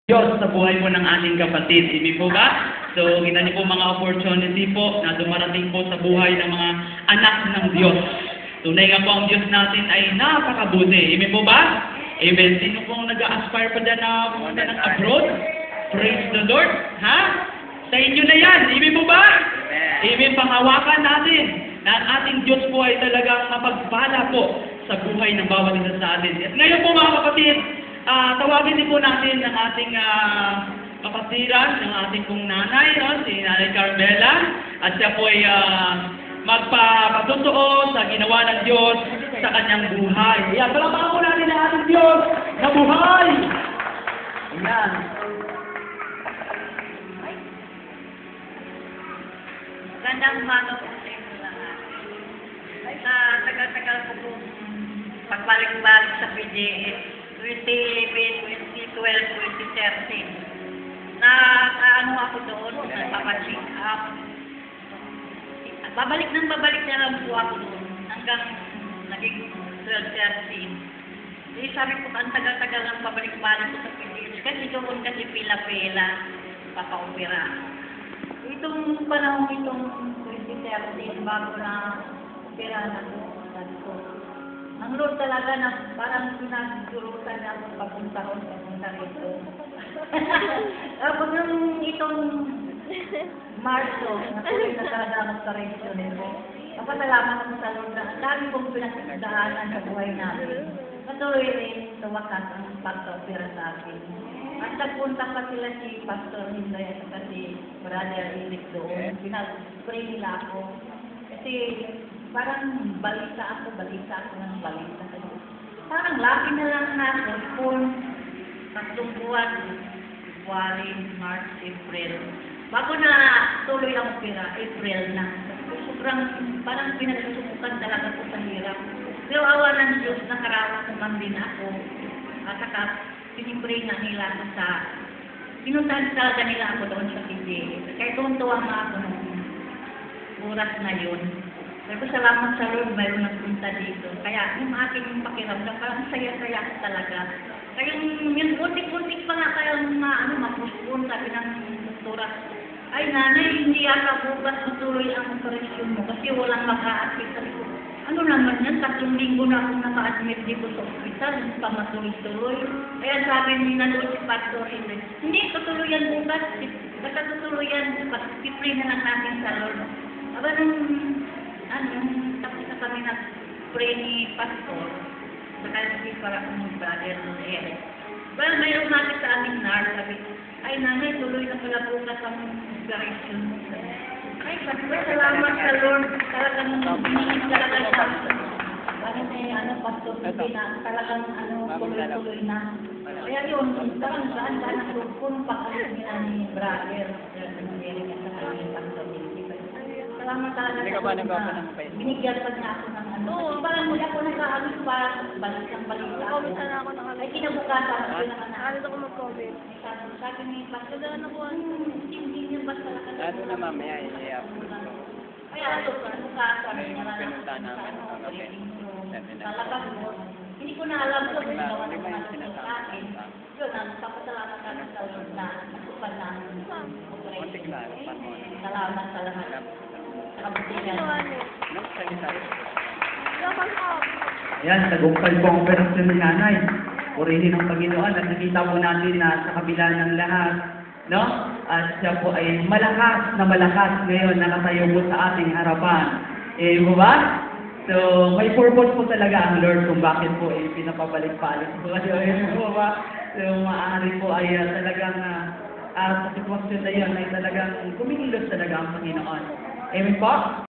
Diyos sa buhay po ng ating kapatid. Hindi po ba? So, kita niyo po mga opportunity po na dumarating po sa buhay ng mga anak ng Diyos. Tunay nga po ang Diyos natin ay napakabuti. Hindi po ba? Amen. Sino pong nag-aspire pa dyan na pumunta ng abroad? Praise the Lord. Ha? Sa inyo na yan. Hindi po ba? Amen. Panghawakan natin na ang ating Diyos po ay talagang mapagpala po sa buhay ng bawat isa sa atin. At ngayon po mga kapatid, tawagin din po natin ang ating kapatiran, ng ating pong nanay, no? Si Nanay Carmela, at siya po ay magpapatotoo sa ginawa ng Diyos sa kanyang buhay. Yan, palapaan po natin ang ating Diyos na buhay! Yan. Gandang umaga po sa inyo lahat. Sa tagal-tagal ko po pagbalik-balik sa PDS, 2012, 2013. Ano ako doon, nagpapacheck up. Babalik na lang po ako doon hanggang naging 12, 13. Sabi ko, ang tagal-tagal lang pabalik-balik ko sa PDS kasi doon kasi pila-pila papaopera. Itong panahon itong 2013 bago na opera na ko. Ang Lord talaga na parang pinagdurutan niya akong papunta rito. Tapos yung itong Marso, natuloy na talaga ang operation nito. Napasalamat ako sa Lord na ang dami kong pinagdaanan sa buhay namin. Patuloy rin sa wakas ang pagka-opera sa akin. At nagpunta pa sila si Pastor Hinday at si Brother Eric doon. Pinag-pray nila ako. Kasi parang balita ako ng balita. Parang laki na lang na ako kung tatlong buwan, February, March, April. Bago na tuloy ang opera, April na. Sobrang parang pinagsusubukan talaga ko sa hirap. Pero awa ng Diyos, nakarawas naman din ako. At saka, pinipray nga nila ako sa, pinuntahan talaga nila ako doon sa PJ. Kaya tuwan-tuwa nga ako nung oras na yun. Pero salamat sa Lord, mayroon nagpunta dito. Kaya yung aking pakiramdam, parang saya-saya ko talaga. Kaya yung buntik-buntik pa nga kaya mapuspun, sabi ng doktora, ay nanay, hindi ata bukas matuloy ang operasyon mo kasi walang mag-a-admit. Sabi ko, ano naman yan, 3 linggo na akong naka-admit dito sa ospital, hindi pa matuloy-tuloy. Kaya sabi ni nanood si Pastor Henry, hindi, tutuloy yan bukas, basta tutuloy yan bukas, pipray na lang natin sa Lord. Aba tapos na kami nag-pray ni Pastor, saka si para kong brother Eric. Well, mayroon natin sa aming nurse, sabi, ay nanay, tuloy na pala bukas ang operation mo. Ay, salamat sa Lord, talagang hinihin talaga siya. Bakit Pastor, talagang tuloy-tuloy na. Kaya yun, parang saan ang kung pag-alis nila ni brother Eric at saka ni Pastor Eric. Salamat talaga sa binigyan pa niya ako ng ano. Parang muli ako nag-aalis pa, balik ang balita. Sana ako nakalala. Ay, kinabukasan ako na Nakalit ako mag-COVID. sabi ni Pastor, hindi niya ba talaga. Ano na mamaya, i-up. Kaya ito, kinabukasan. Pinunta namin. Talagang hindi ko na alam kung ginawa naman sa akin. Yun, papasalamat kami sa Lord na nasupan namin. Muntik na, panahon. Salamat sa lahat. Ayan, tagumpay po ang operasyon ni nanay. Purihin ng Panginoon at nakita po natin na sa kabila ng lahat, no? At siya po ay malakas ngayon nakatayo po sa ating harapan. Mo ba? So, may purpose po talaga ang Lord kung bakit po ay pinapabalik-balik po. Mo ba? So, maaari po ay talagang sa sitwasyon na yun ay talagang kumikilos talaga ang Panginoon. Amen po?